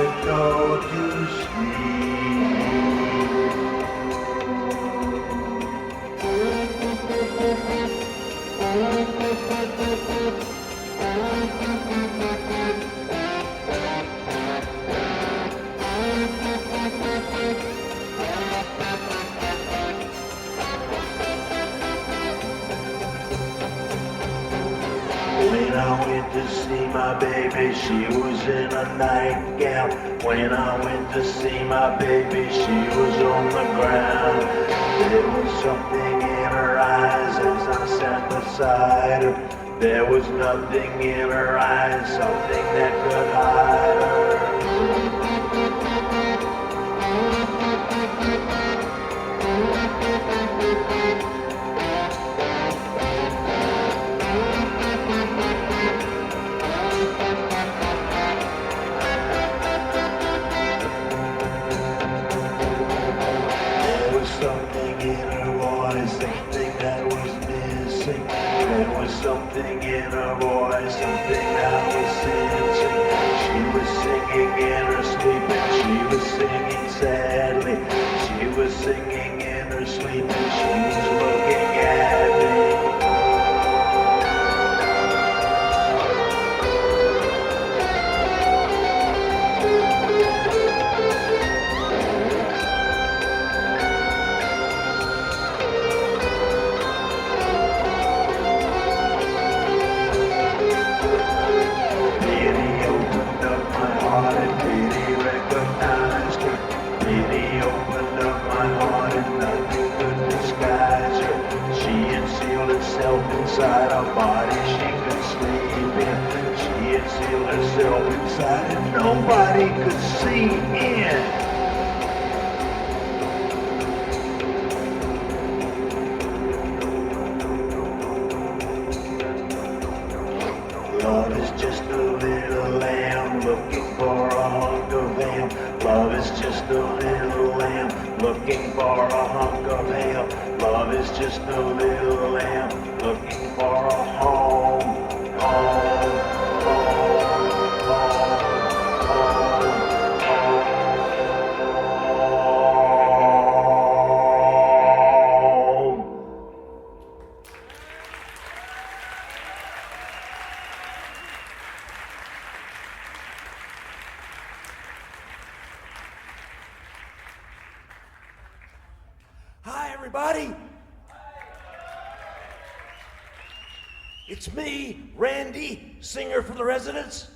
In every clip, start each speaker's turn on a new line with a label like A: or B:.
A: would go to sleep. When I went to see my baby, she was in a nightgown. When I went to see my baby, she was on the ground. There was something in her eyes as I sat beside her. There was nothing in her eyes, something that could hide her. Something in her voice, something that was missing. There was something in her voice, something that was sensing. She was singing in her sleep and she was singing sadly. She was singing in her sleep and she was looking at me. Inside her body she could sleep in. She had sealed herself inside and nobody could see in. Love is just a little lamb looking for a hunk of ham. Love is just a little lamb looking for a hunk of ham. Love is just a little lamb looking for a home, home, home, home, home, home. Hi, everybody. It's me, Randy, singer for the Residents.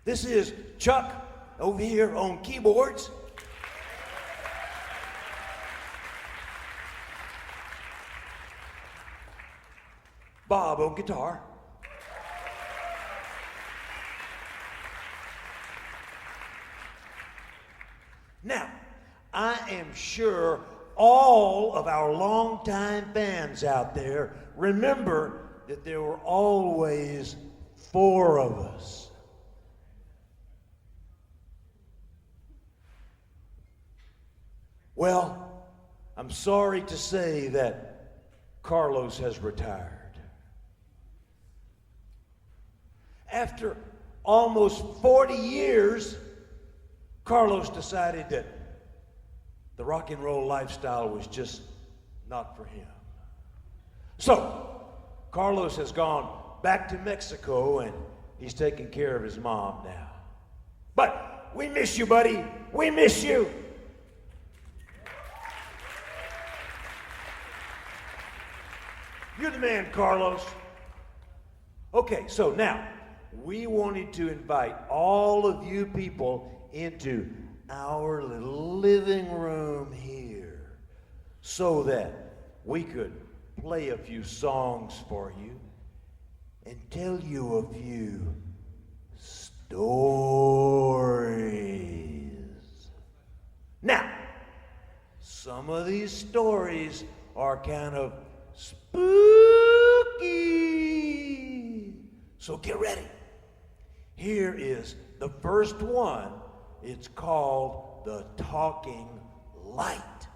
A: This is Chuck over here on keyboards. Bob on guitar. Now, I am sure all of our longtime fans out there remember that there were always 4 of us. Well, I'm sorry to say that Carlos has retired. After almost 40 years, Carlos decided that the rock and roll lifestyle was just not for him. So, Carlos has gone back to Mexico and he's taking care of his mom now. But we miss you, buddy. We miss you. You're the man, Carlos. Okay, so now, we wanted to invite all of you people into our little living room here so that we could play a few songs for you and tell you a few stories. Now, some of these stories are kind of spooky, so get ready. Here is the first one. It's called The Talking Light.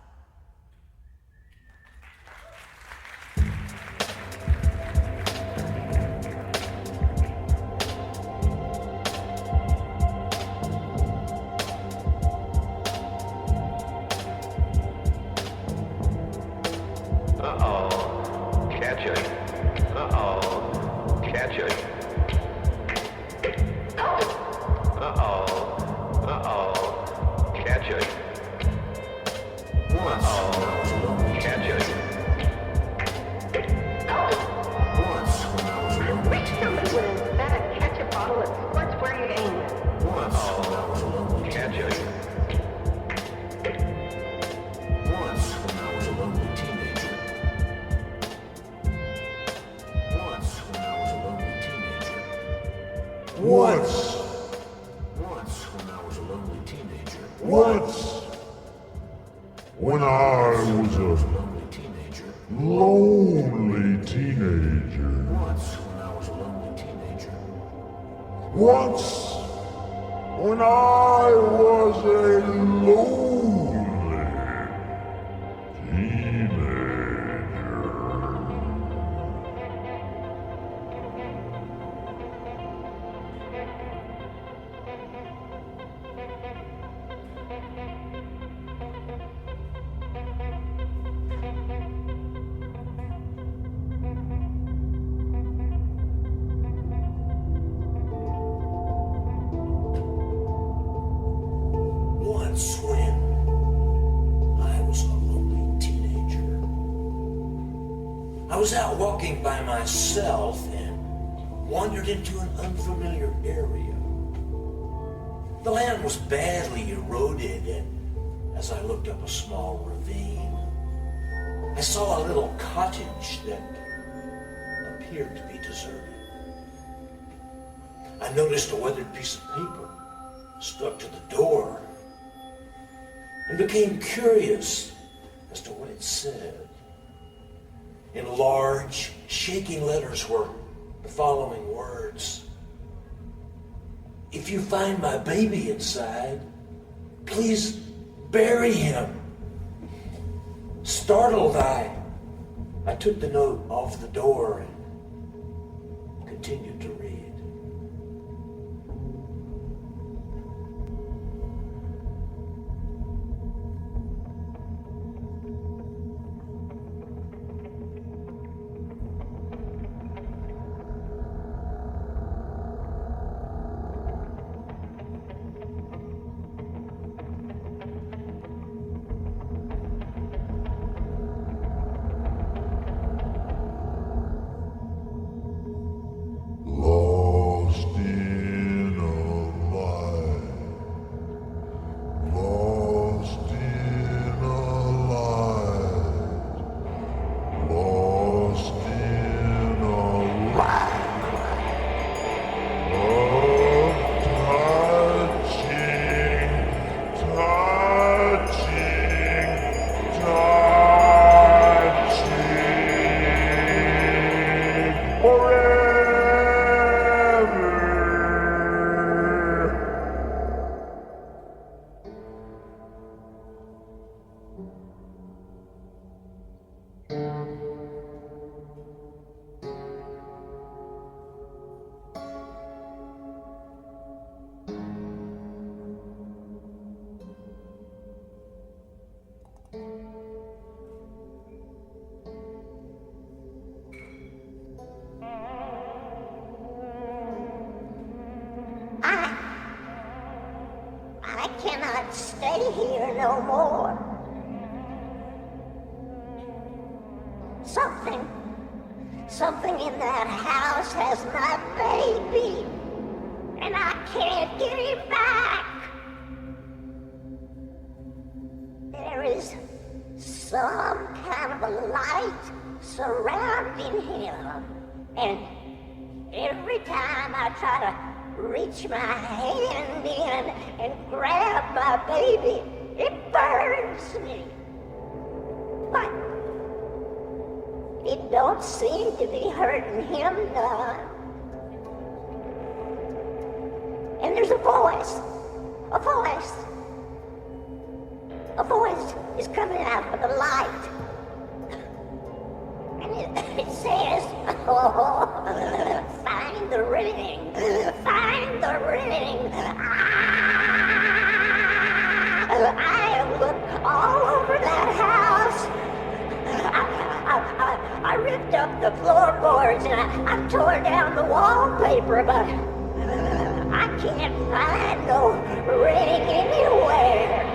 A: Once
B: when I was a lonely teenager.
A: Once when I was a
B: Lonely teenager.
A: lonely teenager.
B: Once when I was a lonely teenager.
A: Once when I was a lonely teenager.
B: Once when I was a lonely teenager. I was out walking by myself and wandered into an unfamiliar area. The land was badly eroded, and as I looked up a small ravine, I saw a little cottage that appeared to be deserted. I noticed a weathered piece of paper stuck to the door and became curious as to what it said. In large, shaking letters were the following words: "If you find my baby inside, please bury him." Startled, I took the note off the door and continued to read.
A: Lost in a light, lost in a light, lost in a light of touching, forever.
C: I cannot stay here no more. Something in that house has my baby, and I can't get him back. There is some kind of a light surrounding him, and every time I try to reach my hand in and grab my baby, it burns me. But it don't seem to be hurting him none. And there's a voice is coming out of the light. And it says, oh, find the ring, find the ring. I have looked all over that house. I ripped up the floorboards and I tore down the wallpaper, but I can't find no ring anywhere.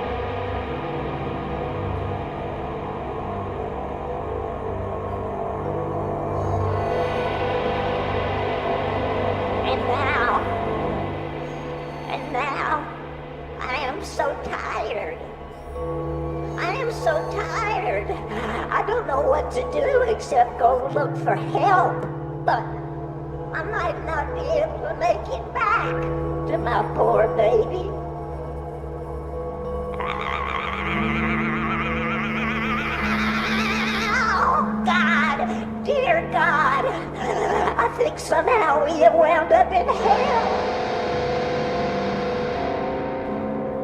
C: And now, I am so tired. I don't know what to do except go look for help. But I might not be able to make it back to my poor baby. Oh, God, dear God, I think somehow we have wound up in hell.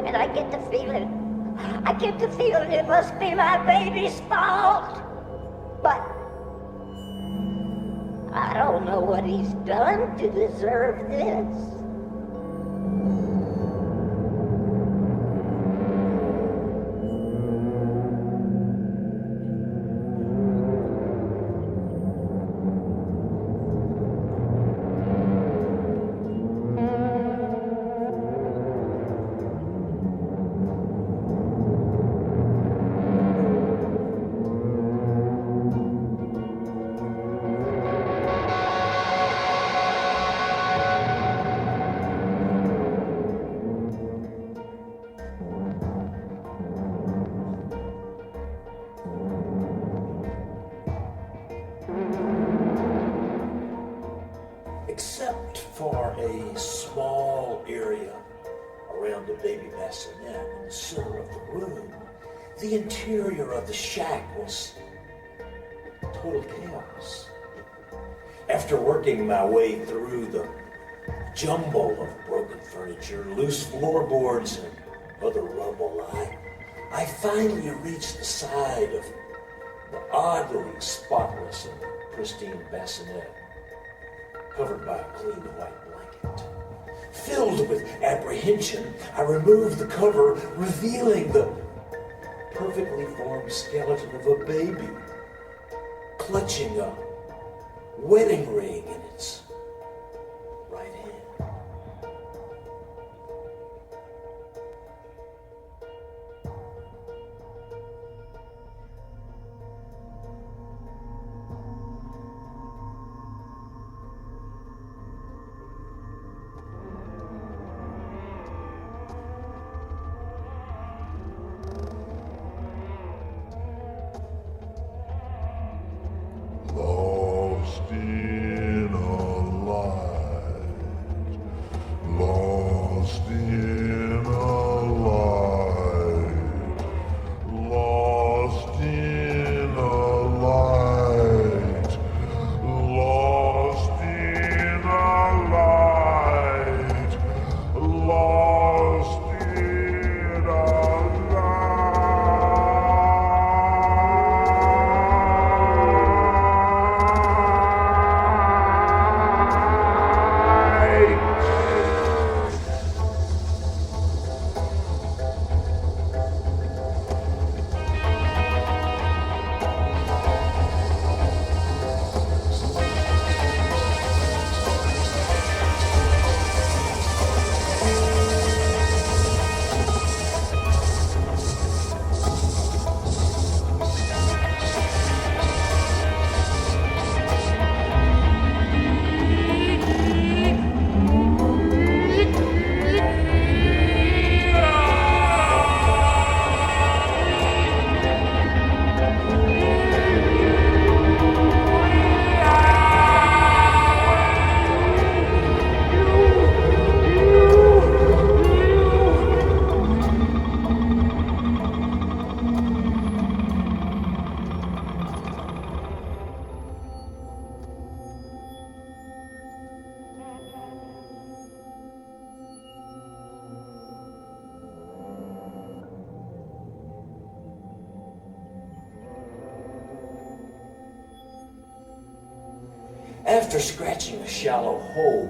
C: And I get the feeling it must be my baby's fault. But I don't know what he's done to deserve this.
B: Except for a small area around the baby bassinet in the center of the room, the interior of the shack was total chaos. After working my way through the jumble of broken furniture, loose floorboards, and other rubble, I finally reached the side of the oddly spotless and pristine bassinet, covered by a clean white blanket. Filled with apprehension, I removed the cover, revealing the perfectly formed skeleton of a baby, clutching a wedding ring in its right hand.
D: Lost in a light, lost in a light, lost in a light, lost in a light, lost in a light.
B: After scratching a shallow hole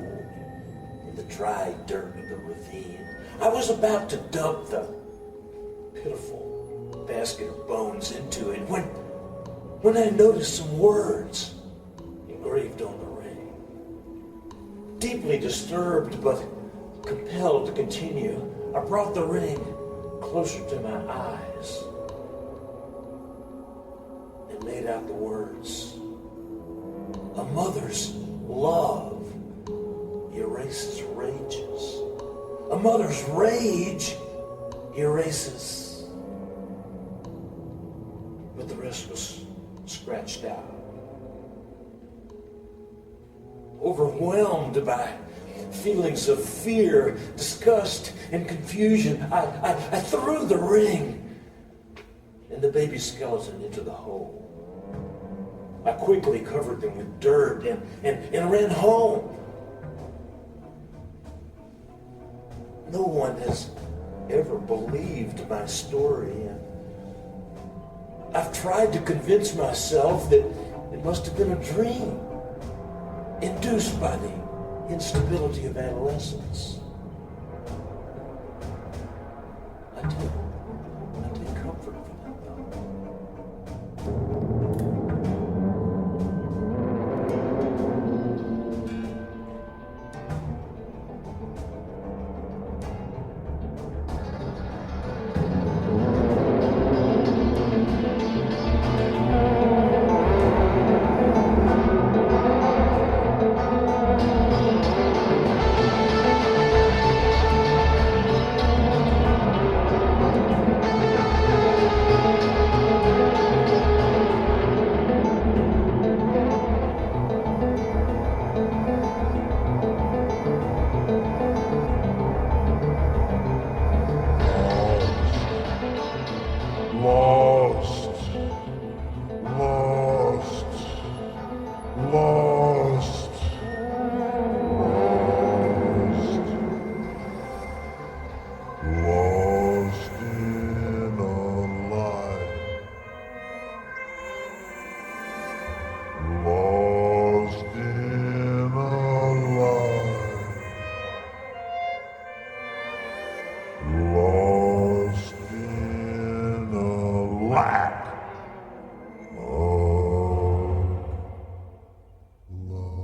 B: in the dry dirt of the ravine, I was about to dump the pitiful basket of bones into it when I noticed some words engraved on the ring. Deeply disturbed but compelled to continue, I brought the ring closer to my eyes and made out the words, "A mother's love erases rages. A mother's rage erases." But the rest was scratched out. overwhelmed by feelings of fear, disgust, and confusion. I threw the ring and the baby skeleton into the hole. I quickly covered them with dirt and ran home. No one has ever believed my story, and I've tried to convince myself that it must have been a dream induced by the instability of adolescence. I take comfort from that thought.
D: Lost, lost, lost, lost, lost in a lie, lost in a lie, lost in a lack of love.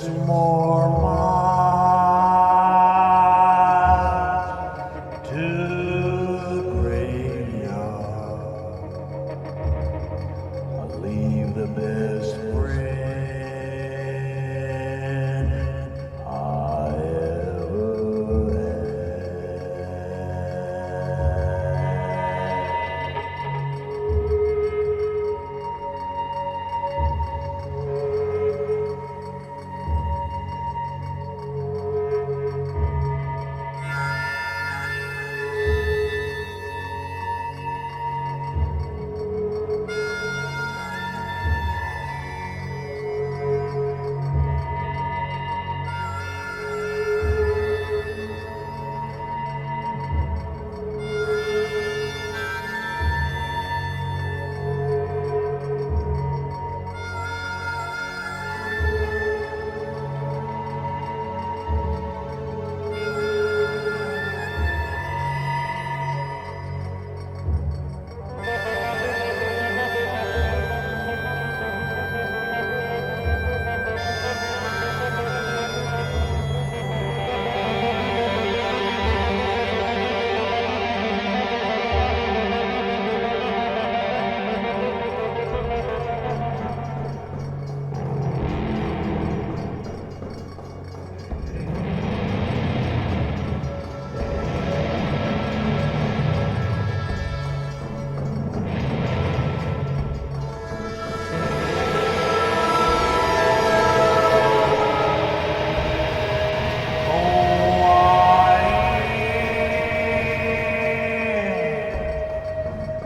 D: more miles to the graveyard. I'll leave the best friend I ever had.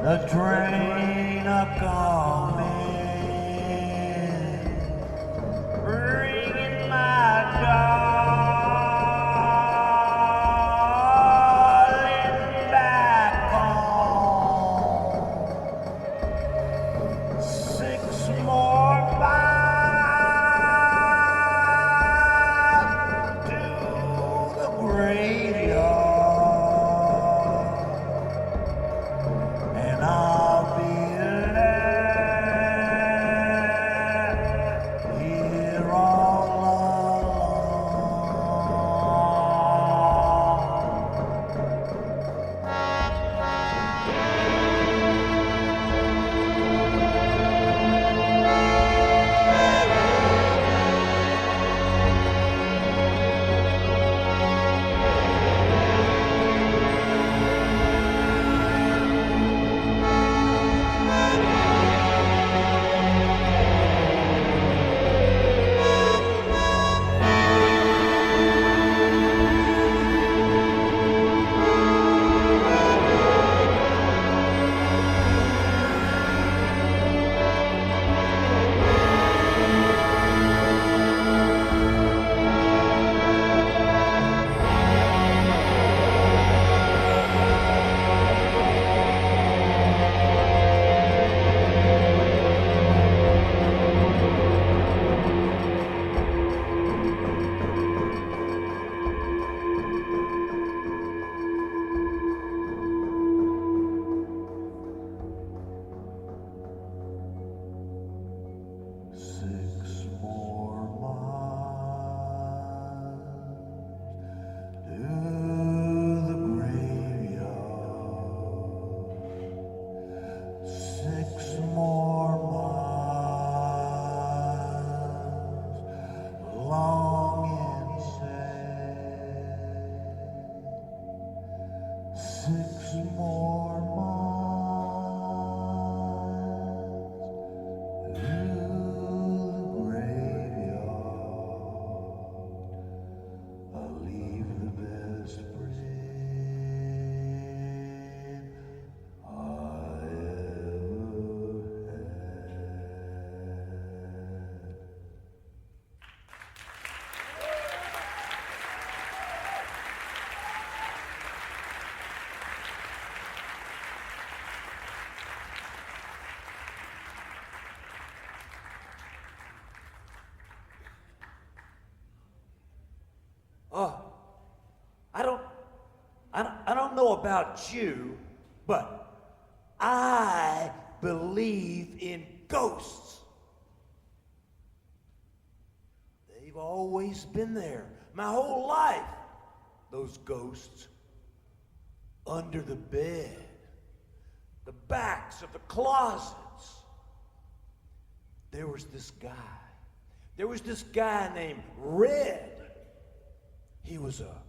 D: The train a-coming, bringing my darling back home. 6 more miles to the graveyard, and I'll be left here all alone.
A: I don't know about you, but I believe in ghosts. They've always been there. My whole life. Those ghosts. Under the bed. The backs of the closets. There was this guy. There was this guy named Red. He was a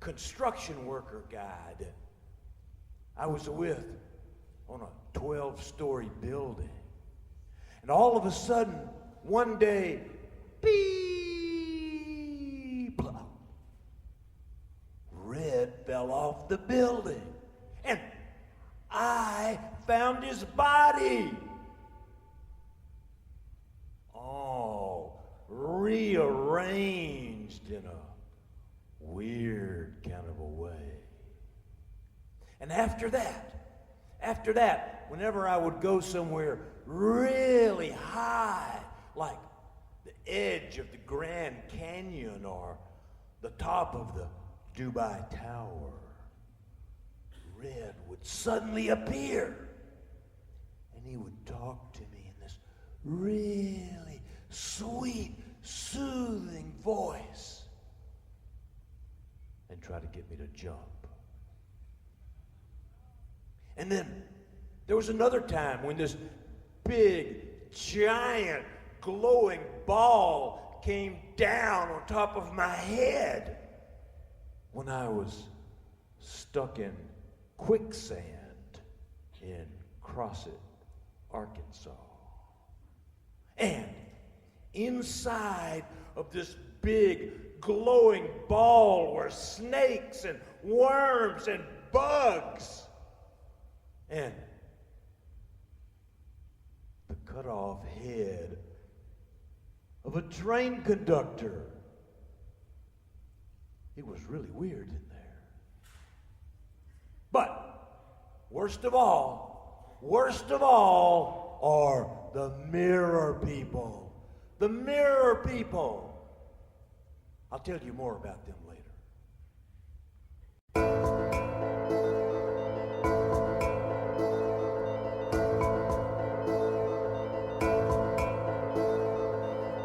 A: construction worker guy that I was with on a 12-story building. And all of a sudden, one day, beep, Red fell off the building. And I found his body. All rearranged in a weird kind of a way. And after that, whenever I would go somewhere really high, like the edge of the Grand Canyon or the top of the Dubai Tower, Red would suddenly appear. And he would talk to me in this really sweet, soothing voice and try to get me to jump. And then there was another time when this big, giant, glowing ball came down on top of my head when I was stuck in quicksand in Crossett, Arkansas. And inside of this big, glowing ball were snakes and worms and bugs. And the cut-off head of a train conductor. It was really weird in there. But worst of all are the mirror people. The mirror people. I'll tell you more about them later.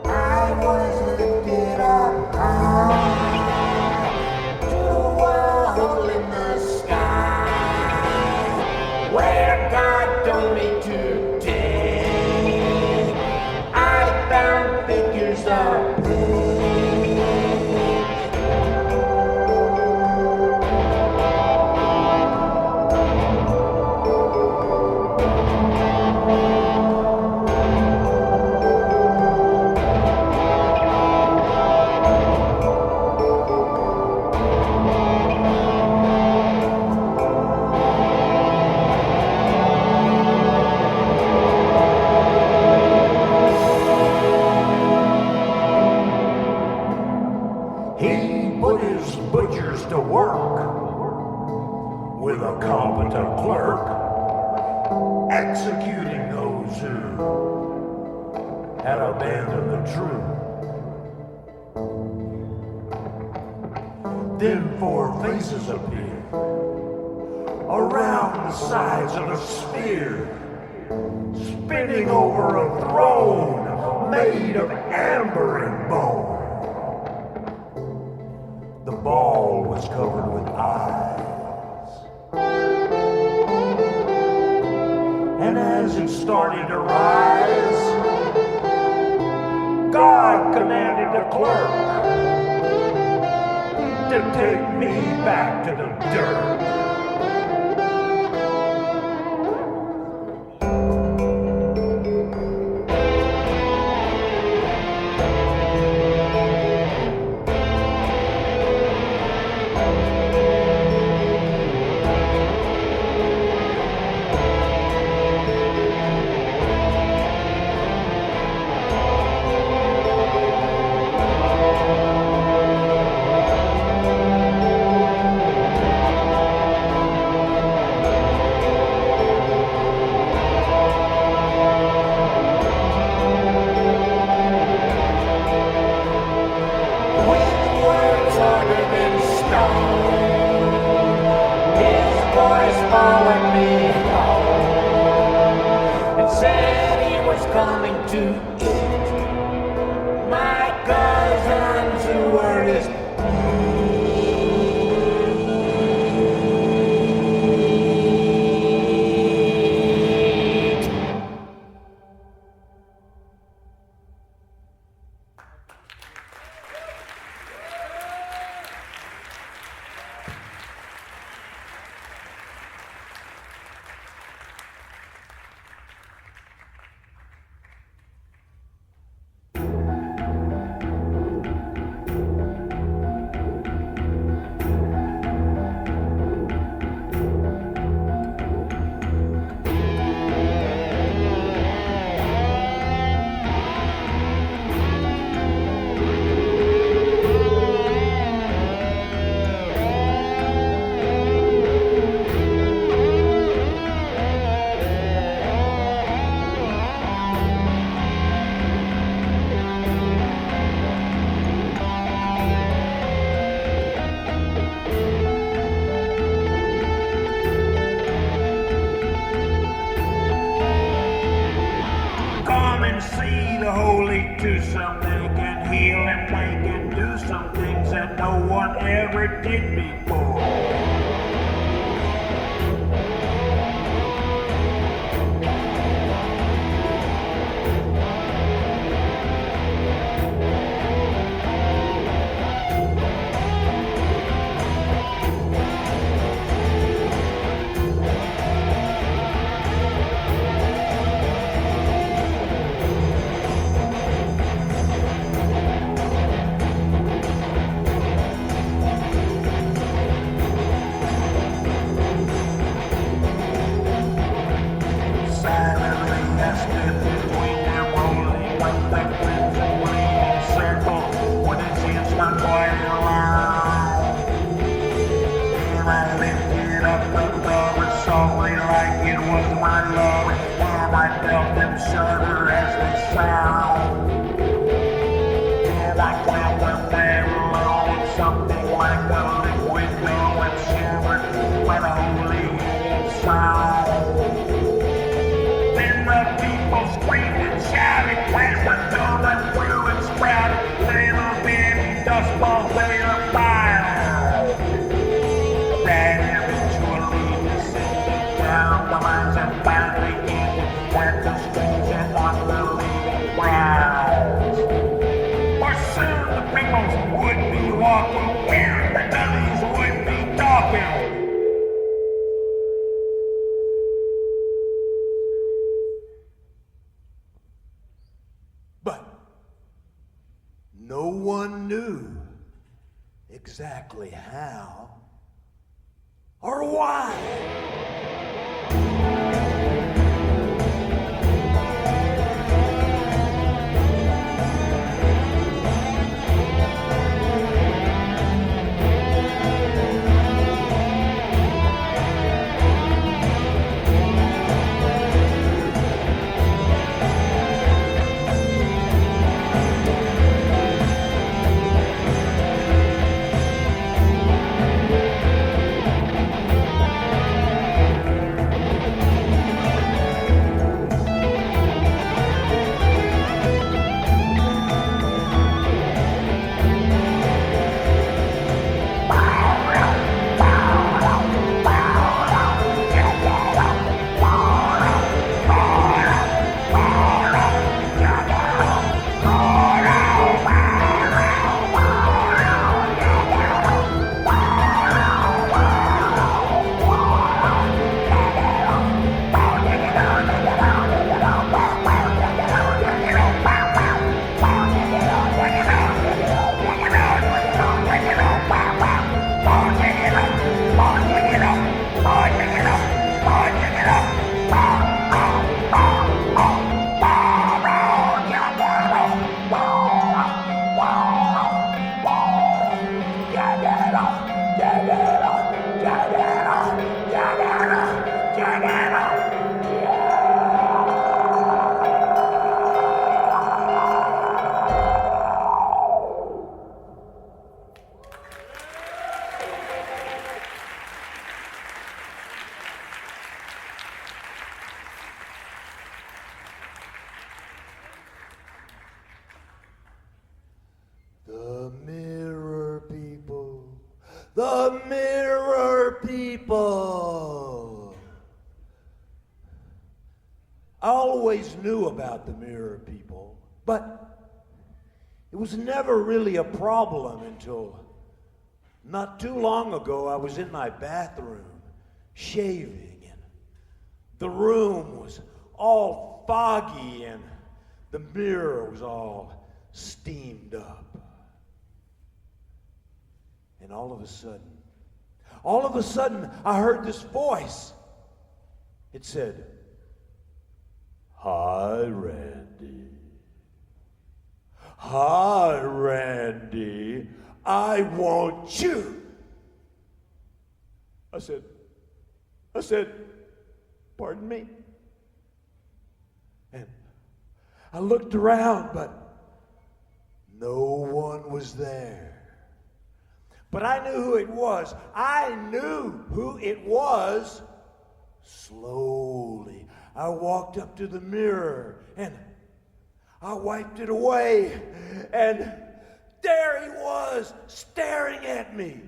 D: I was lifted up high to a hole in the sky where God told me to dig. I found figures of
A: executing those who had abandoned the truth. Then four faces appeared around the sides of a sphere, spinning over a throne made of amber and bone. The ball was covered with eyes. And as it started to rise, God commanded the clerk to take me back to the dirt. Coming to eat my cousin.
E: see the holy twosome. They can heal and they can do some things that no one ever did before.
A: But no one knew exactly how or why. The mirror people. I always knew about the mirror people, but it was never really a problem until not too long ago. I was in my bathroom shaving, and the room was all foggy, and the mirror was all steamed up. And all of a sudden, I heard this voice. It said, "Hi, Randy. Hi, Randy. I want you." I said, "Pardon me?" And I looked around, but no one was there. But I knew who it was. I knew who it was. Slowly, I walked up to the mirror, and I wiped it away, and there he was, staring at me.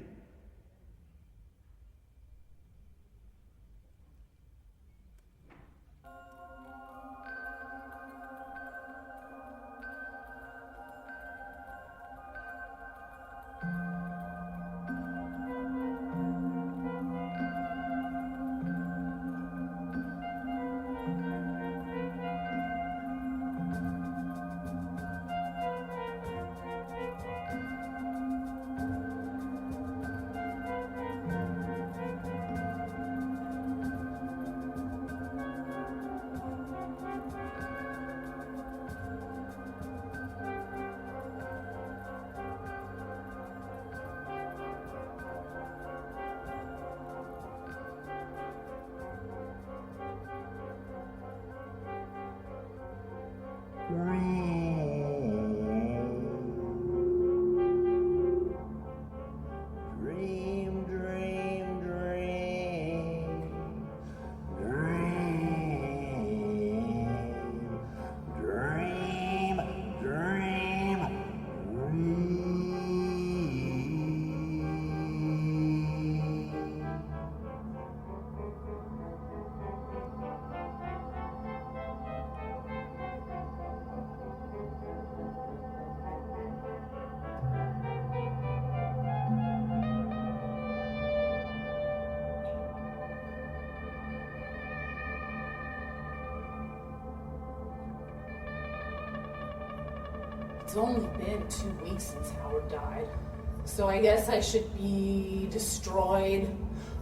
B: Dream, dream, dream. Dream, dream, dream, dream.
F: It's only been 2 weeks since Howard died, so I guess I should be destroyed,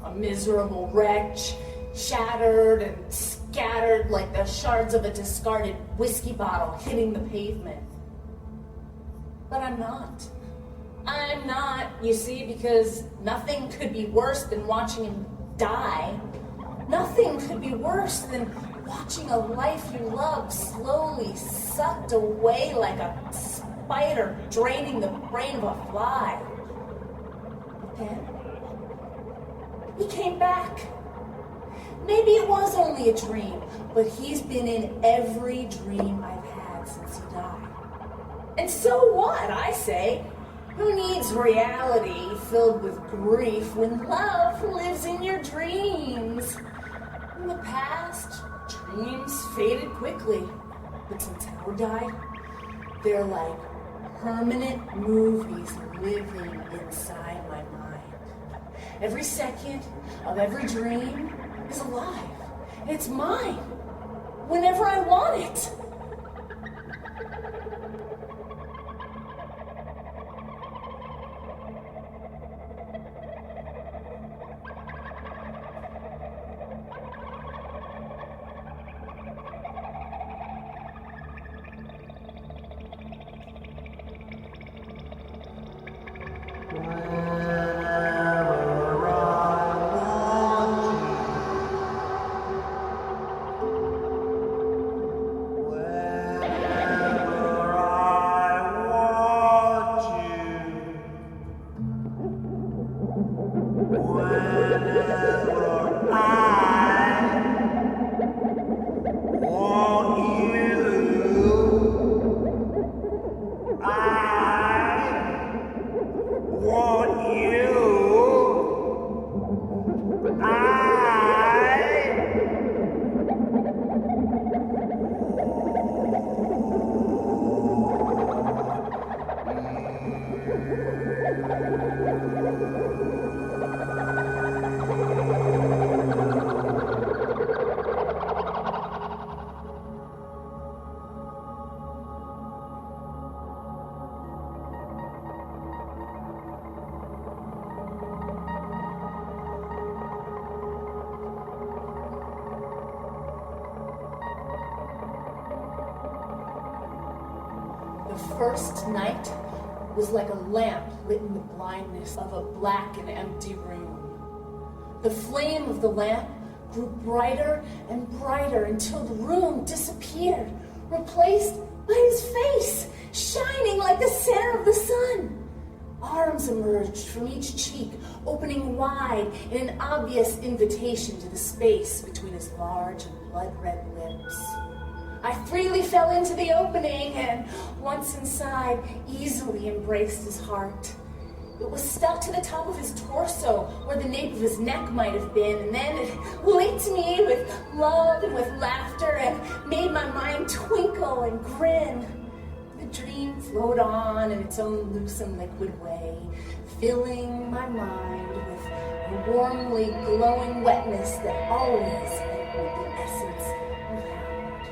F: a miserable wretch, shattered and scattered like the shards of a discarded whiskey bottle hitting the pavement. But I'm not. I'm not, you see, because nothing could be worse than watching him die. Nothing could be worse than watching a life you love slowly sucked away like a spider draining the brain of a fly. But then, he came back. Maybe it was only a dream, but he's been in every dream I've had since he died. And so what, I say? Who needs reality filled with grief when love lives in your dreams? In the past, dreams faded quickly, but since Howard died, they're like permanent movies living inside my mind. Every second of every dream is alive. It's mine, whenever I want it. The first night was like a lamp lit in the blindness of a black and empty room. The flame of the lamp grew brighter and brighter until the room disappeared, replaced by his face, shining like the center of the sun. Arms emerged from each cheek, opening wide in an obvious invitation to the space between his large and blood-red lips. I freely fell into the opening and, once inside, easily embraced his heart. It was stuck to the top of his torso, where the nape of his neck might have been, and then it linked me with love and with laughter and made my mind twinkle and grin. The dream flowed on in its own loose and liquid way, filling my mind with a warmly glowing wetness that always equaled the essence of Howard.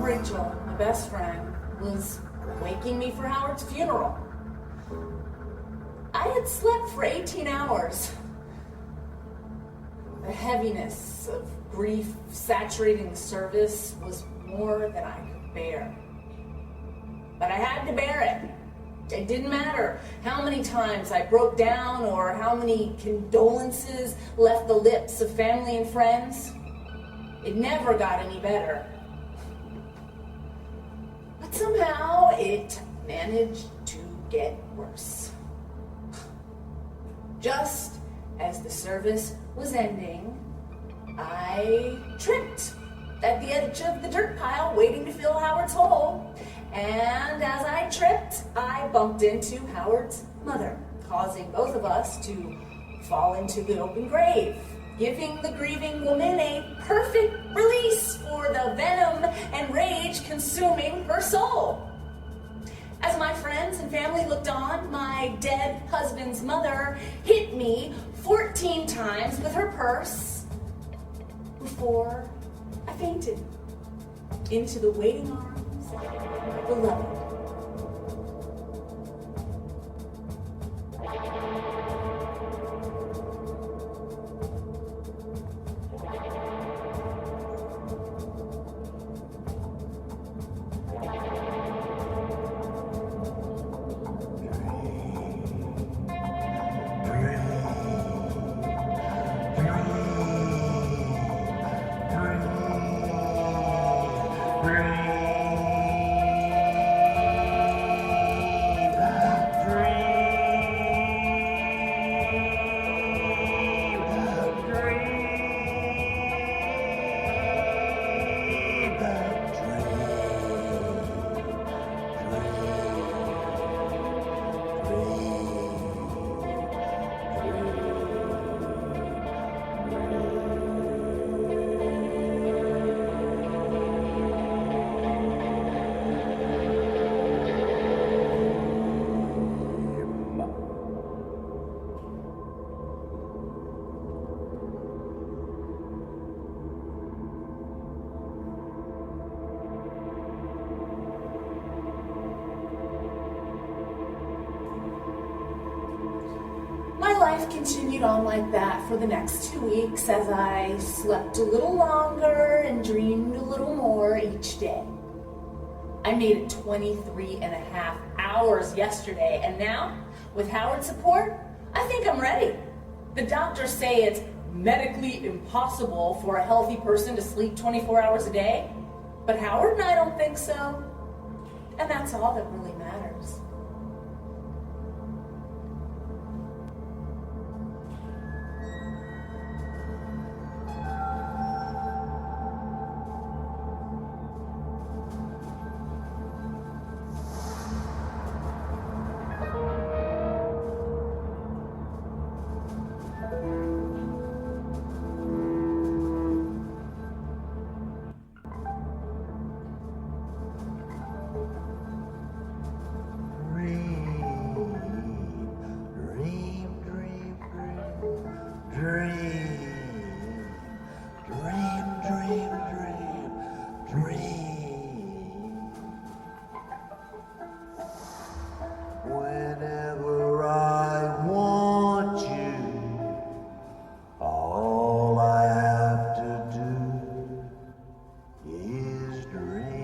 F: Rachel, my best friend, was waking me for Howard's funeral. I had slept for 18 hours. The heaviness of grief saturating the service was more than I could bear. But I had to bear it. It didn't matter how many times I broke down or how many condolences left the lips of family and friends. It never got any better. But somehow it managed to get worse. Just as the service was ending, I tripped at the edge of the dirt pile waiting to fill Howard's hole. And as I tripped, I bumped into Howard's mother, causing both of us to fall into the open grave, giving the grieving woman a perfect release for the venom and rage consuming her soul. As my friends and family looked on, my dead husband's mother hit me 14 times with her purse before I fainted into the waiting arms of my beloved. Life continued on like that for the next 2 weeks as I slept a little longer and dreamed a little more each day. I made it 23 and a half hours yesterday, and now, with Howard's support, I think I'm ready. The doctors say it's medically impossible for a healthy person to sleep 24 hours a day, but Howard and I don't think so. And that's all that really matters.
D: Whenever I want you, all I have to do is dream.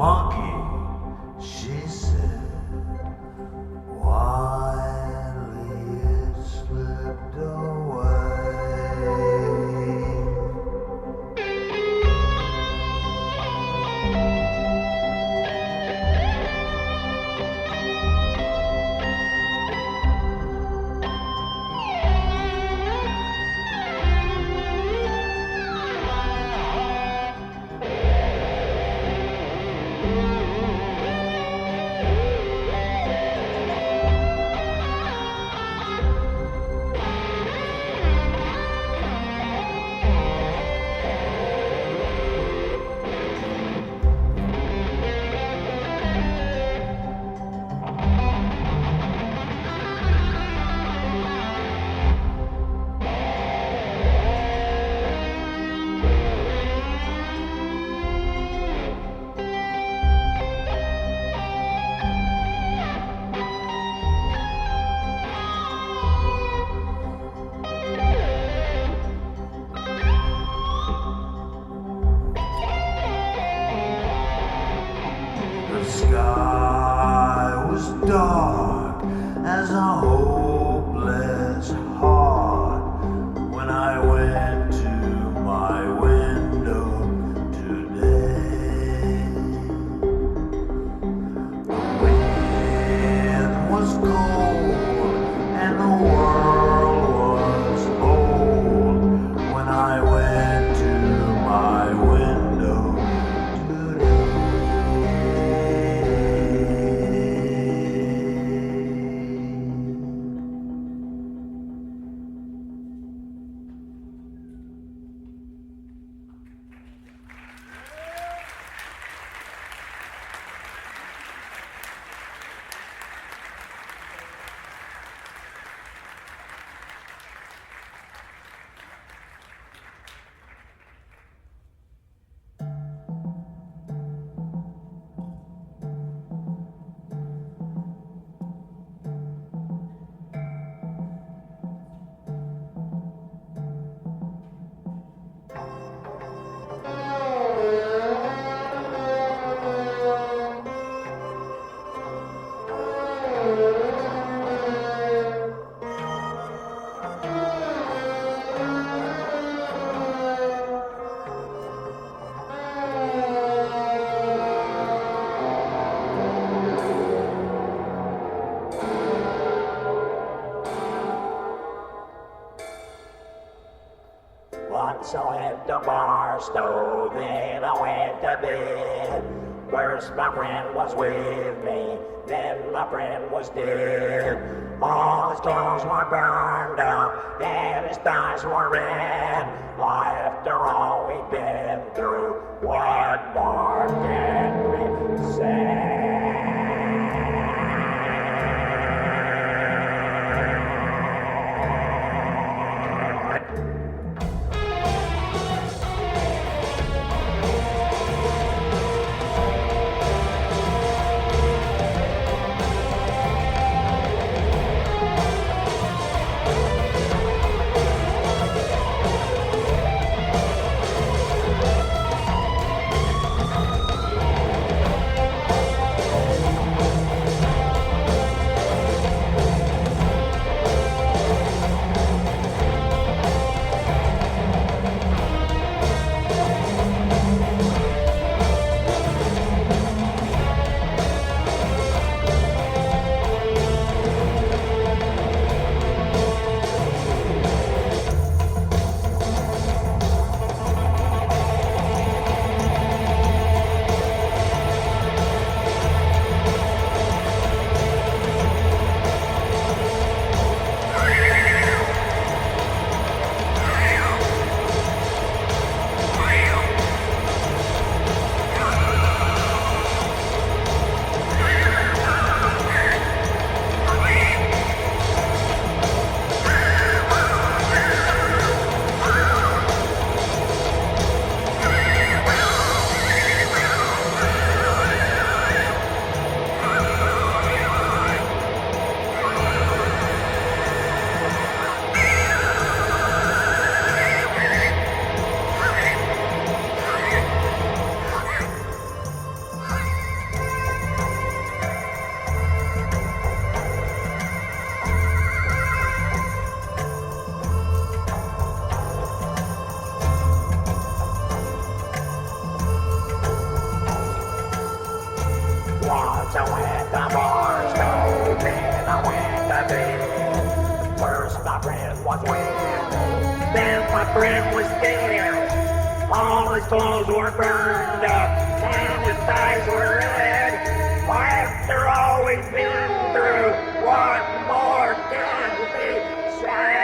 D: monkey, she said, while it slipped away. The sky was dark as a hopeless heart when I went to my window today. The wind was cold and the world was old when I went to my window today. Once I went to Barstow, then I went to bed. First my friend was with me, then my friend was dead. All his clothes were burned out, and his thighs were red. After all we'd been through, what more can we say? So when the bar stove and I went to bed, first my friend was with me, then my friend was dead. All his clothes were burned up and his thighs were red. After all we've been through, what more can be said?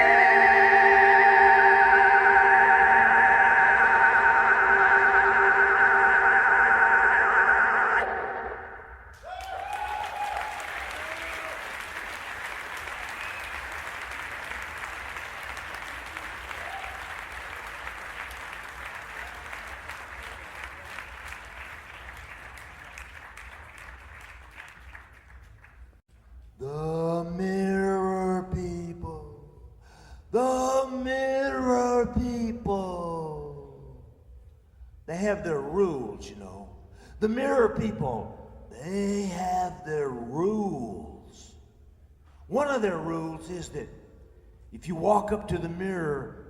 A: The mirror people, the mirror people. They have their rules, you know. The mirror people, they have their rules. One of their rules is that if you walk up to the mirror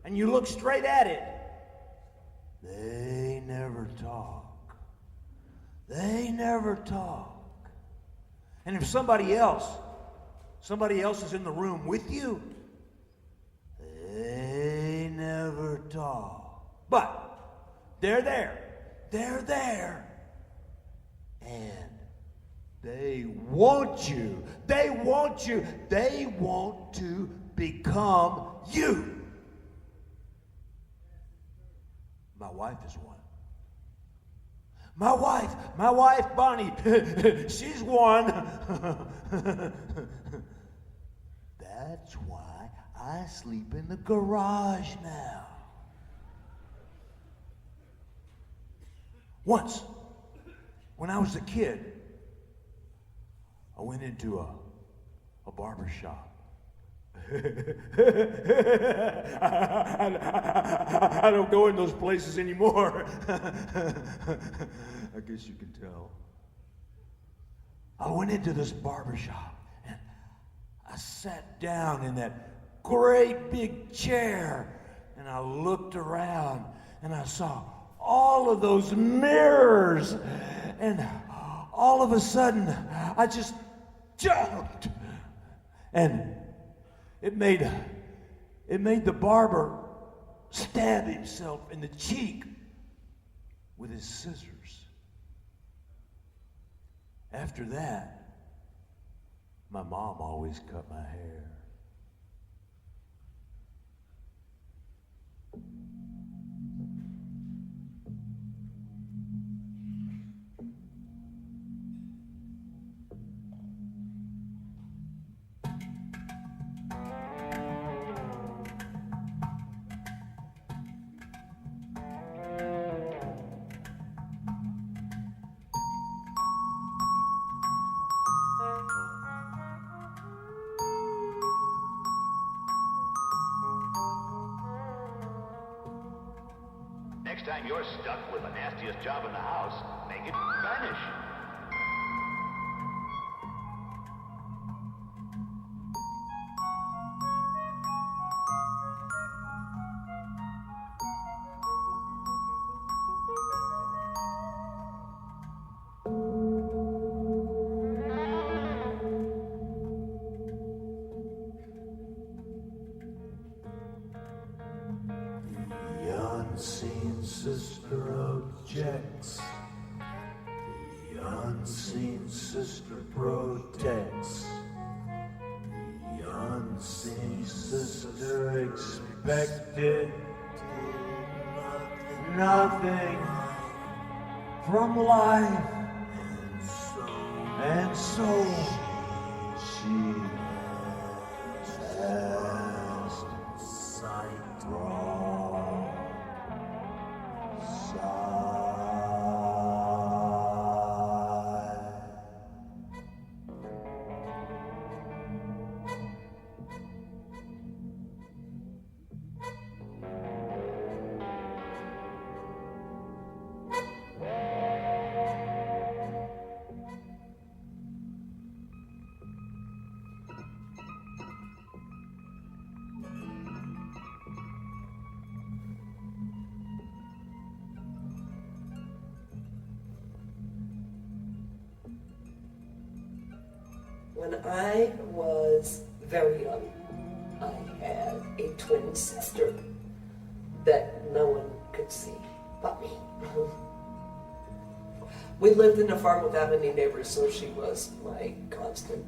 A: and you look straight at it, they never talk. They never talk. And if somebody else is in the room with you, they never talk. But they're there, and they want to become you. My wife is one. My wife, Bonnie, she's one. That's why I sleep in the garage now. Once, when I was a kid, I went into a barber shop. I don't go in those places anymore. I guess you can tell. I went into this barber shop and I sat down in that great big chair and I looked around and I saw all of those mirrors, and all of a sudden I just jumped, and it made the barber stab himself in the cheek with his scissors. After that, my mom always cut my hair.
G: Next time you're stuck with the nastiest job in the house, make it vanish.
A: Unseen sister objects. The unseen sister protects. The unseen sister expected nothing from life, and so she cast sight wrong.
H: When I was very young, I had a twin sister that no one could see but me. We lived in a farm without any neighbors, so she was my constant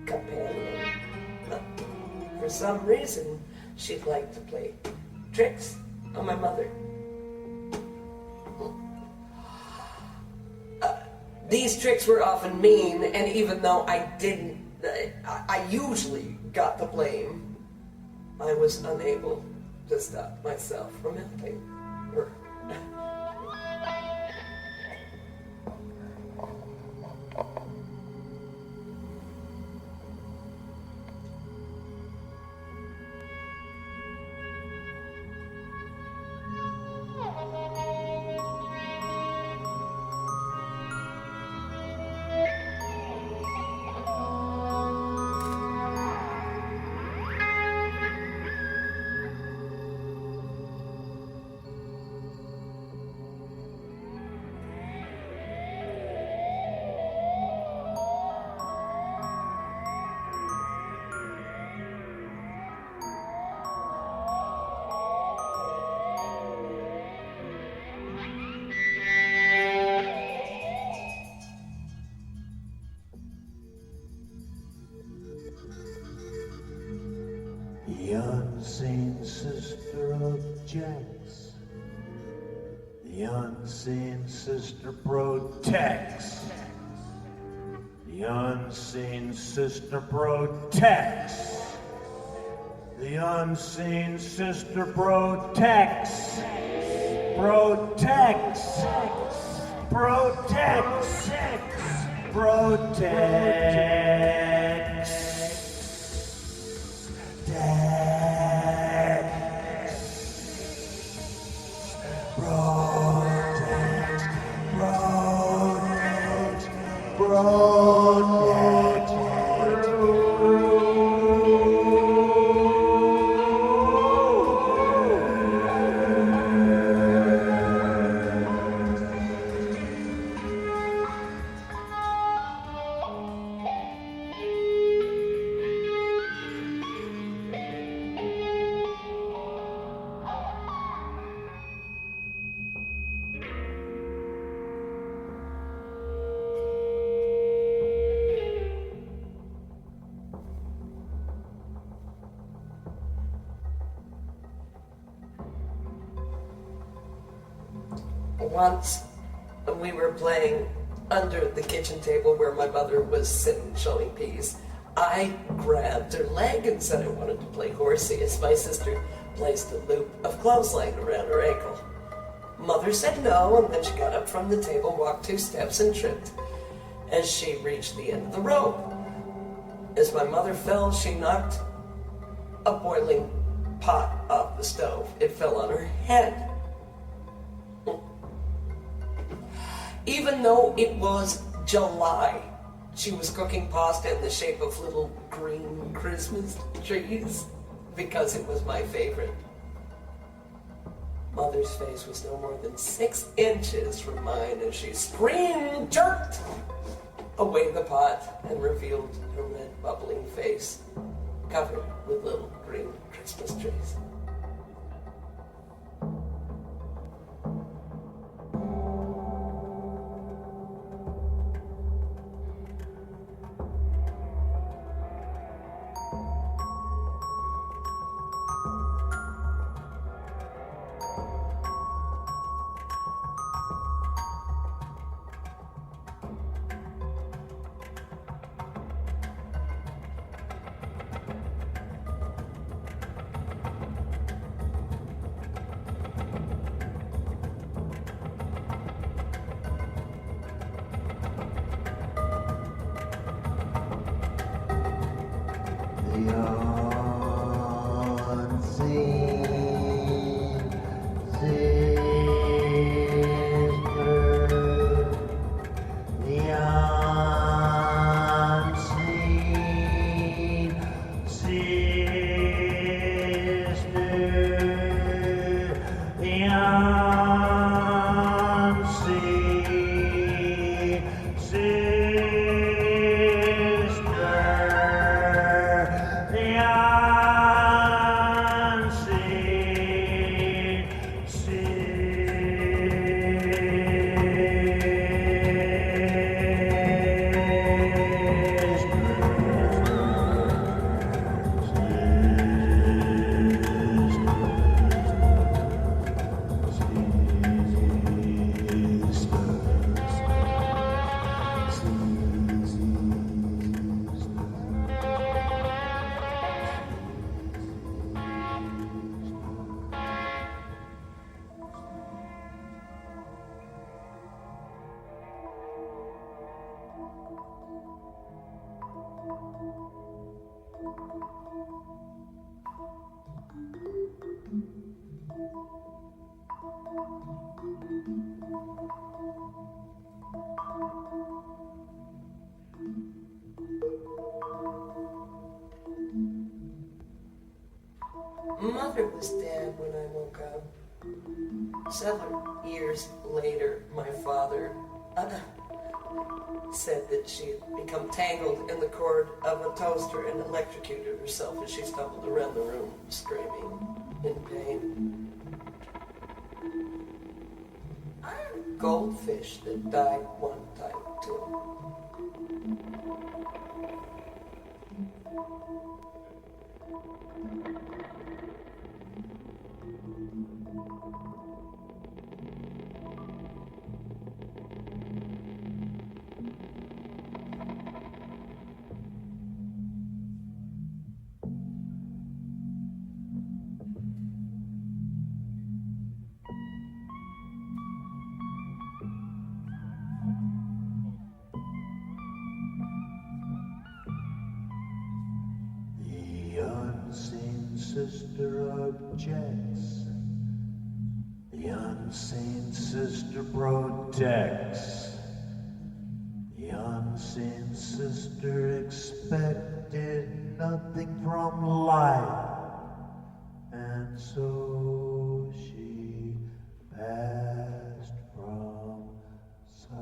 H: companion. For some reason, she liked to play tricks on my mother. These tricks were often mean, and even though I usually got the blame, I was unable to stop myself from helping her.
A: The unseen sister of Jax. The unseen sister protects. The unseen sister protects. The unseen sister protects. Protects. Protects. Protects.
H: Once, we were playing under the kitchen table where my mother was sitting shelling peas. I grabbed her leg and said I wanted to play horsey as my sister placed a loop of clothesline around her ankle. Mother said no, and then she got up from the table, walked 2 steps, and tripped as she reached the end of the rope. As my mother fell, she knocked a boiling pot off the stove. It fell on her head. Even though it was July, she was cooking pasta in the shape of little green Christmas trees because it was my favorite. Mother's face was no more than 6 inches from mine as she screamed, jerked away the pot, and revealed her red bubbling face covered with little green Christmas trees.
A: Sister.
H: father was dead when I woke up. Several years later, my father said that she had become tangled in the cord of a toaster and electrocuted herself as she stumbled around the room screaming in pain. I had a goldfish that died one time too.
A: The unseen sister objects. The unseen sister protects. The unseen sister expected nothing from life, and so she passed from sight.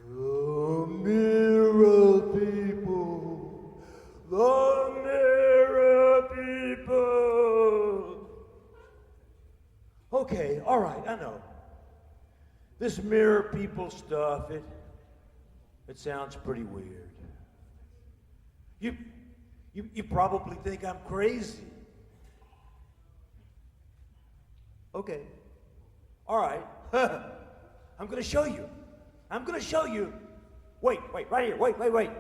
A: The mirror people, the mirror people. Okay, all right, I know. This mirror people stuff, it sounds pretty weird. You probably think I'm crazy. Okay, all right. I'm gonna show you. I'm gonna show you. Wait, right here. Wait.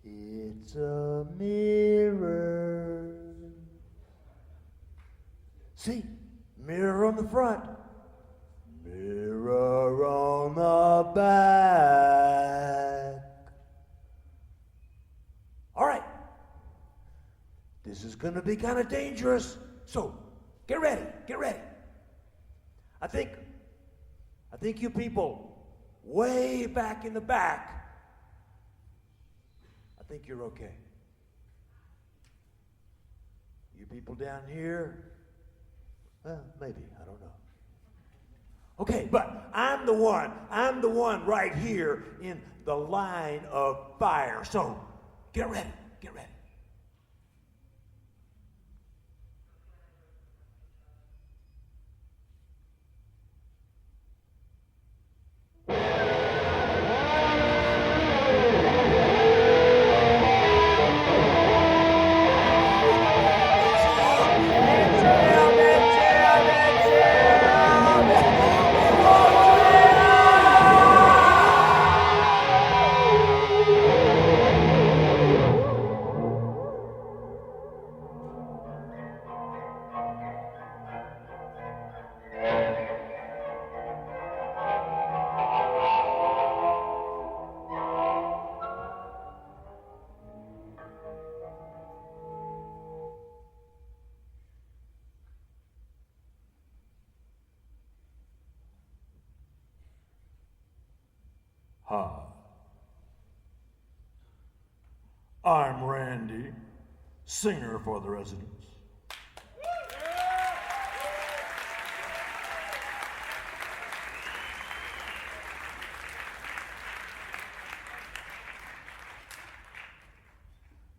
A: It's a mirror. See? Mirror on the front. Mirror on the back. All right. This is gonna be kind of dangerous. So, get ready. I think you people way back in the back, I think you're okay. You people down here, well, maybe, I don't know. Okay, but I'm the one right here in the line of fire. So, get ready. Hi. I'm Randy, singer for the residents.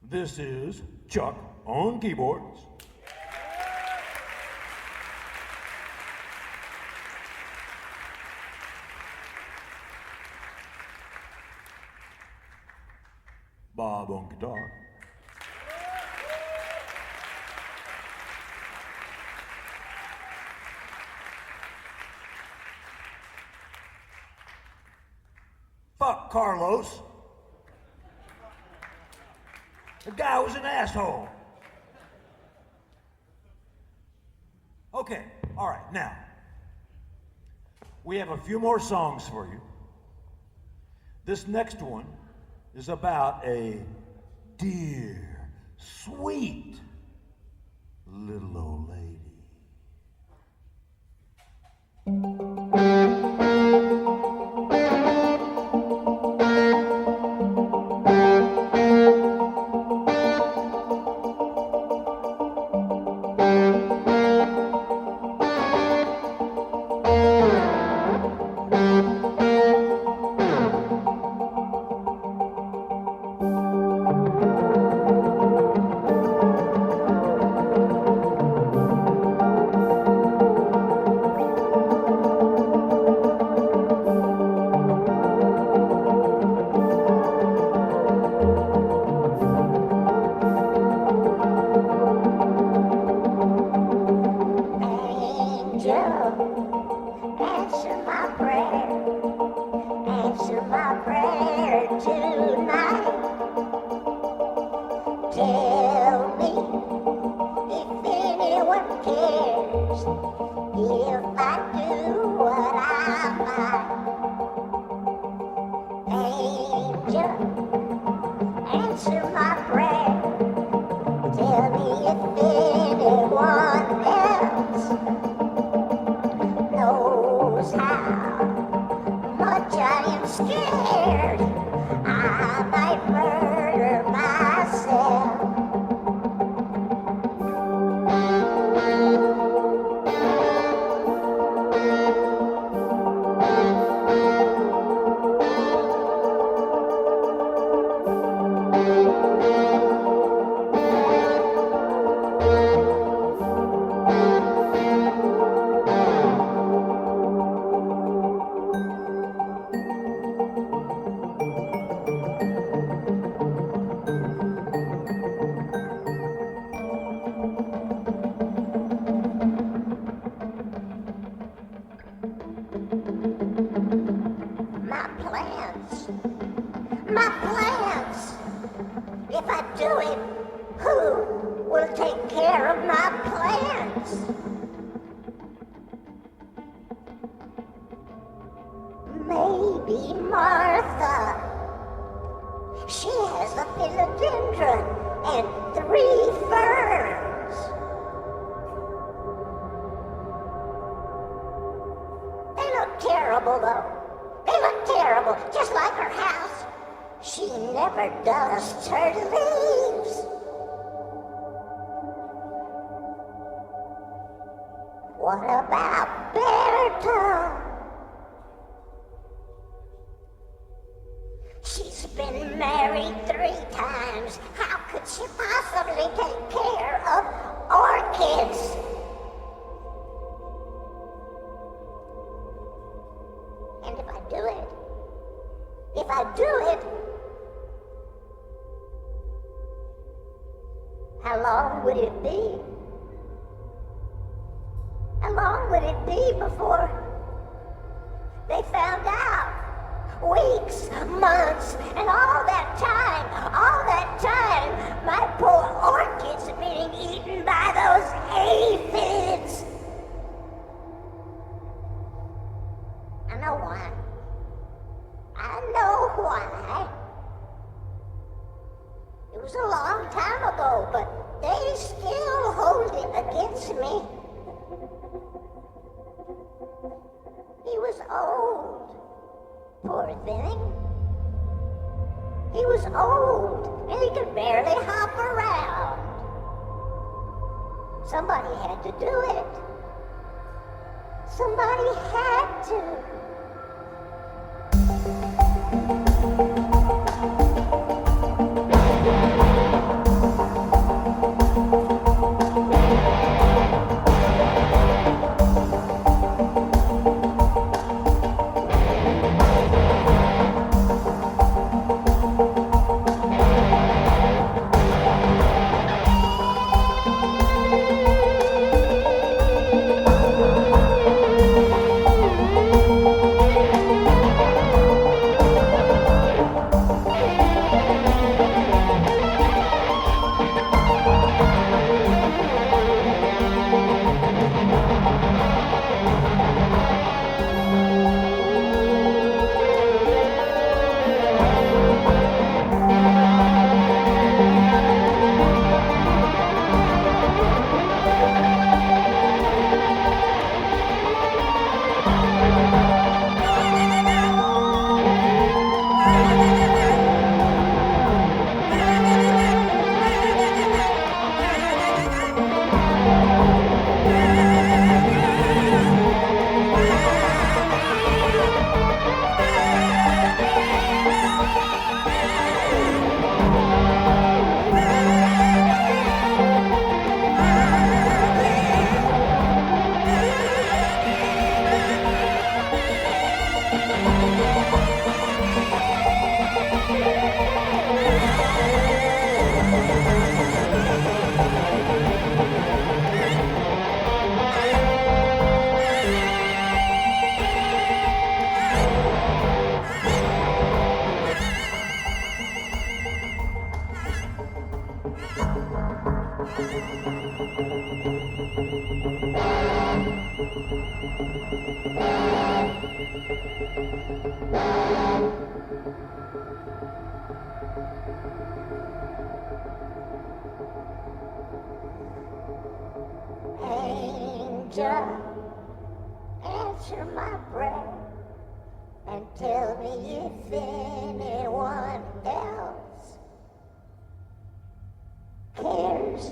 A: This is Chuck on keyboards. Bob on guitar. Fuck Carlos. The guy was an asshole. Okay, all right, now, we have a few more songs for you. This next one is about a dear, sweet little old lady.
C: Answer my prayer. Answer my prayer tonight. Tell me if anyone cares if I do what I might. Angel, answer my prayer. Tell me if anyone else knows how much I am scared. I might murder myself. My plans. If I do it, who will take care of my plans? Maybe Martha. She has a philodendron and 3 ferns. They look terrible, though. They look terrible, just like her house. She never dusts her leaves. What about Berta? She's been married 3 times. How could she possibly take care of orchids? And if I do it, how long would it be? How long would it be before they found out? Weeks, months, and all that time, my poor orchids are being eaten by those aphids. I know why. It was a long time ago, but they still hold it against me. He was old, poor thing. He was old, and he could barely hop around. Somebody had to do it. Somebody had to. Angel, answer my prayer and tell me if anyone else cares.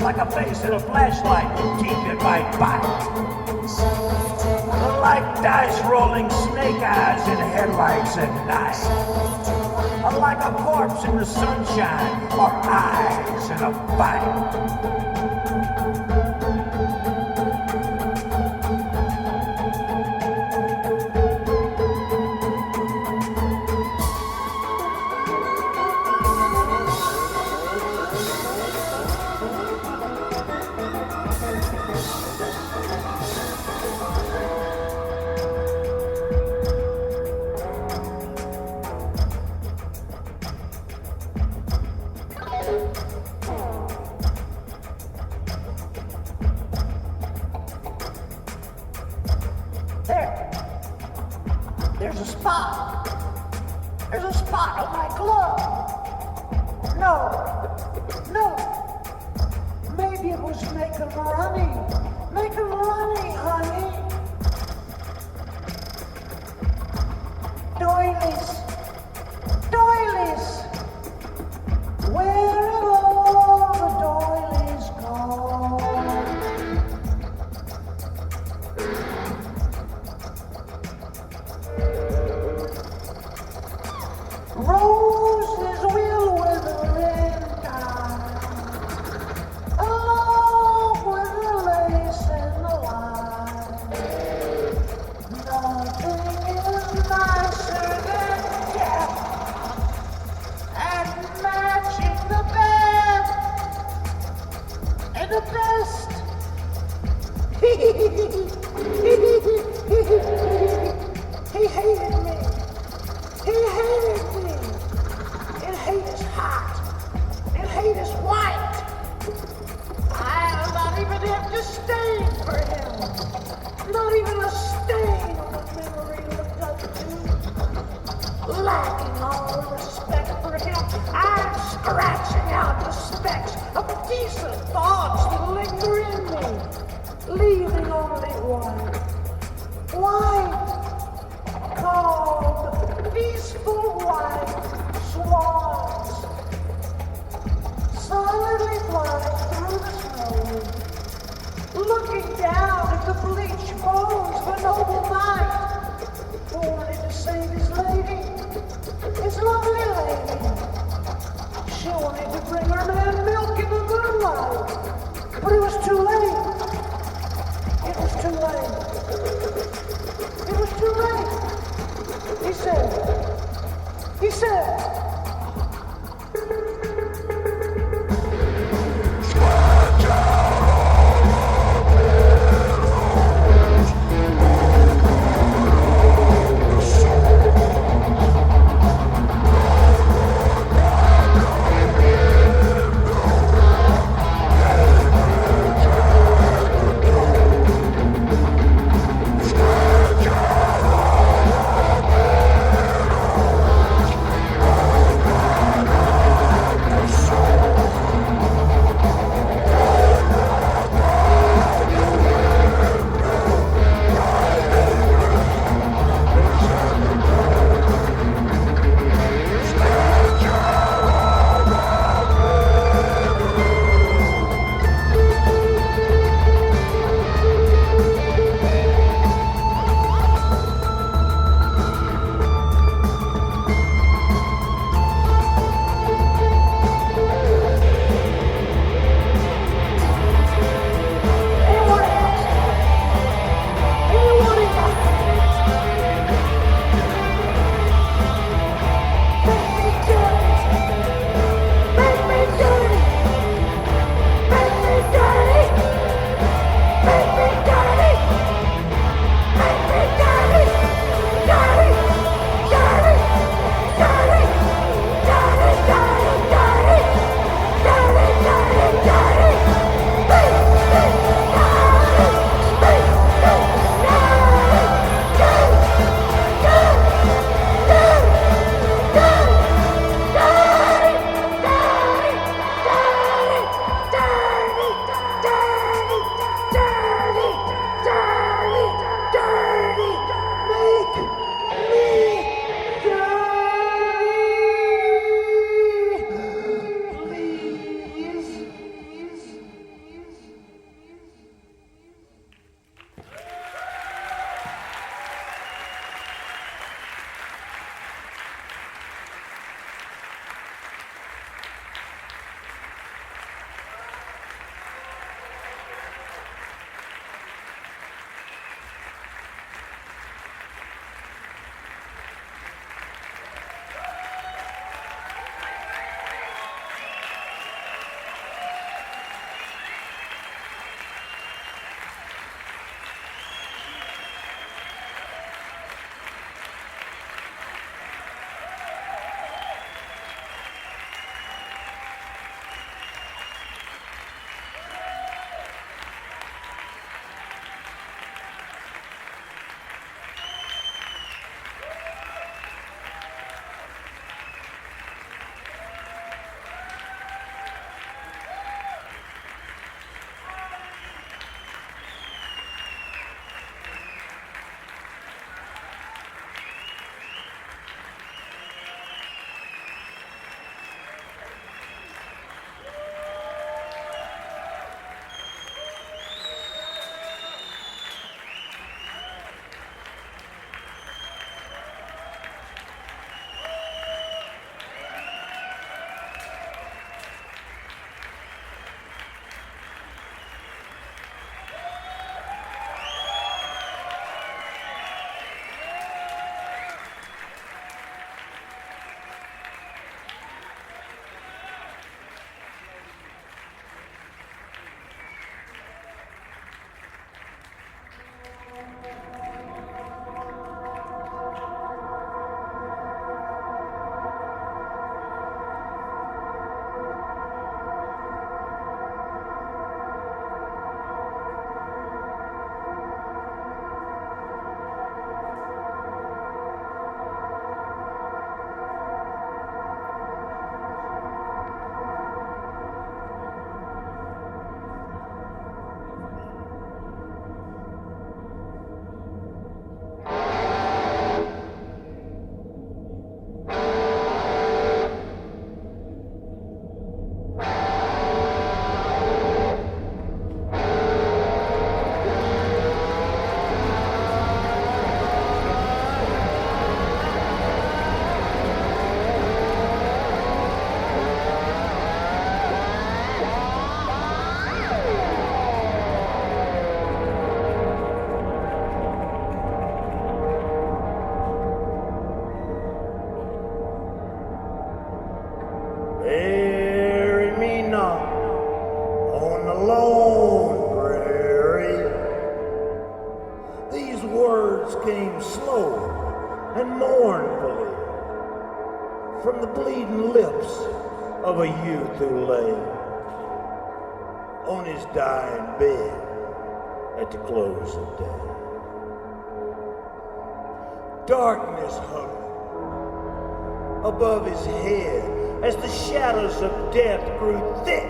E: Like a face in a flashlight, teeth that might bite. Like dice rolling snake eyes in headlights at night. Like a corpse in the sunshine, or eyes in a fight.
D: There's a spot. There's a spot on my glove. No. Maybe it was making running. Making running, honey. Doilies. Where have all the doilies gone? Roses will wither in time, along with the lace and the wine. Nothing is nicer than death and matching the best and the best. He hated me. And hate is hot. And hate is white. I'll not even have to stain for him. Not even a stain on the memory of the lacking all respect for him. I'm scratching out the specks of decent thoughts that linger in me, leaving only one. Called peaceful white swans, solidly flying through the snow, looking down at the bleached bones of a noble knight who wanted to save his lady, his lovely lady. She wanted to bring her man milk in the moonlight, but it was too late. It was too late. He said,
E: from the bleeding lips of a youth who lay on his dying bed at the close of day. Darkness hovered above his head as the shadows of death grew thick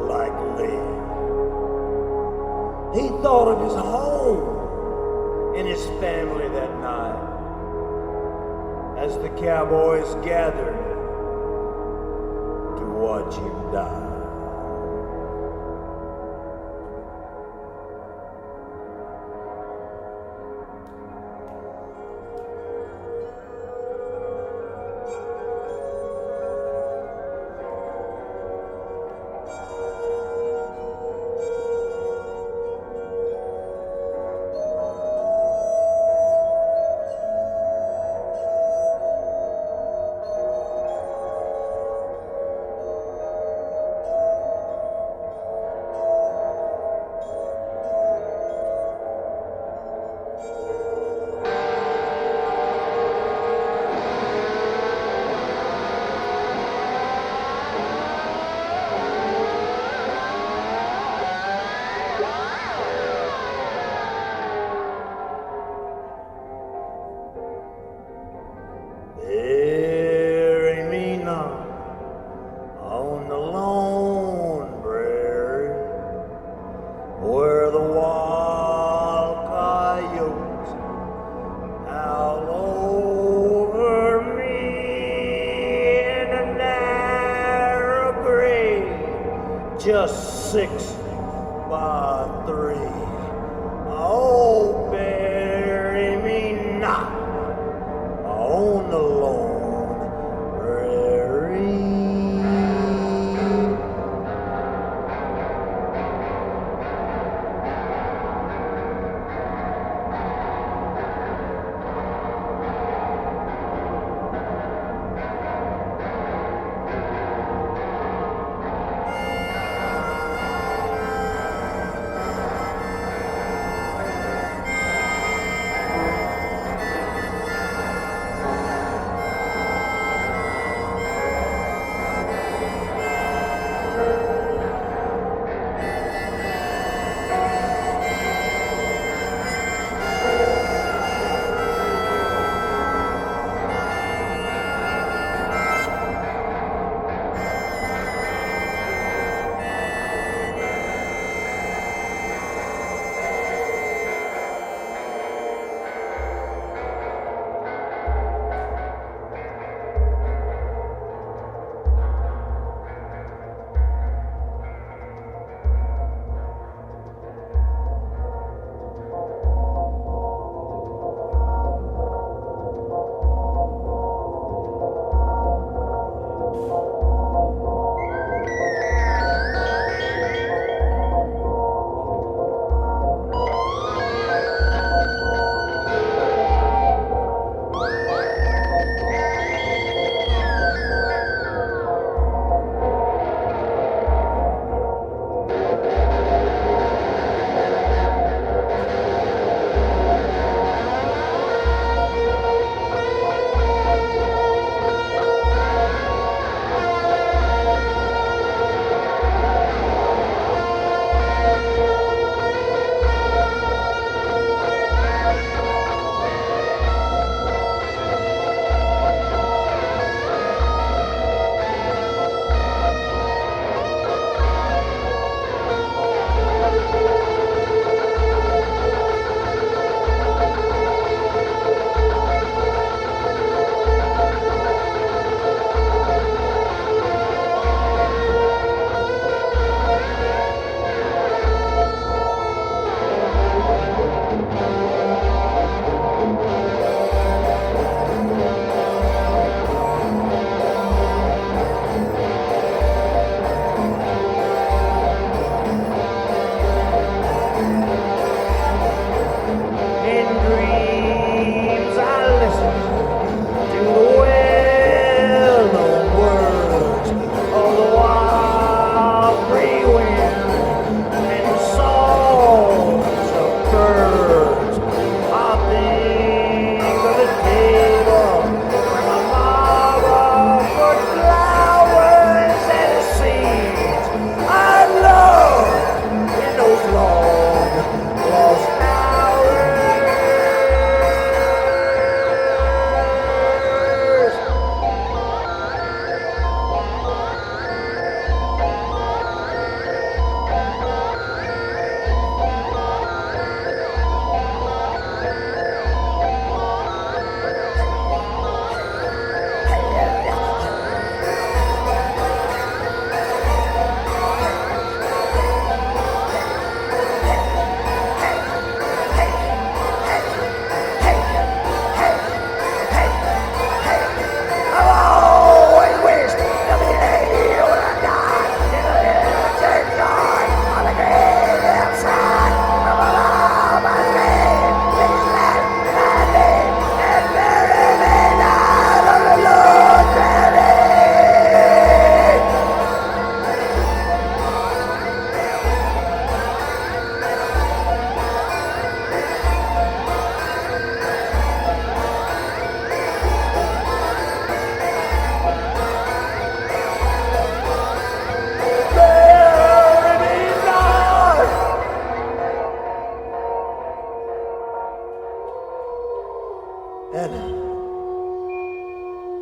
E: like lead. He thought of his home and his family that night as the cowboys gathered to watch him die. Bury me not on the lone prairie where the wild coyotes howl over me in a narrow grave just 6x3. Oh, bury me not on the lone prairie.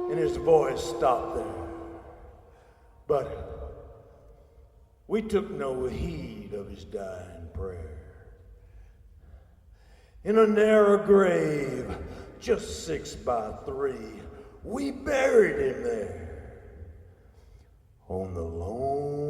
A: And his voice stopped there. But we took no heed of his dying prayer. In a narrow grave, just 6 by 3, we buried him there on the lone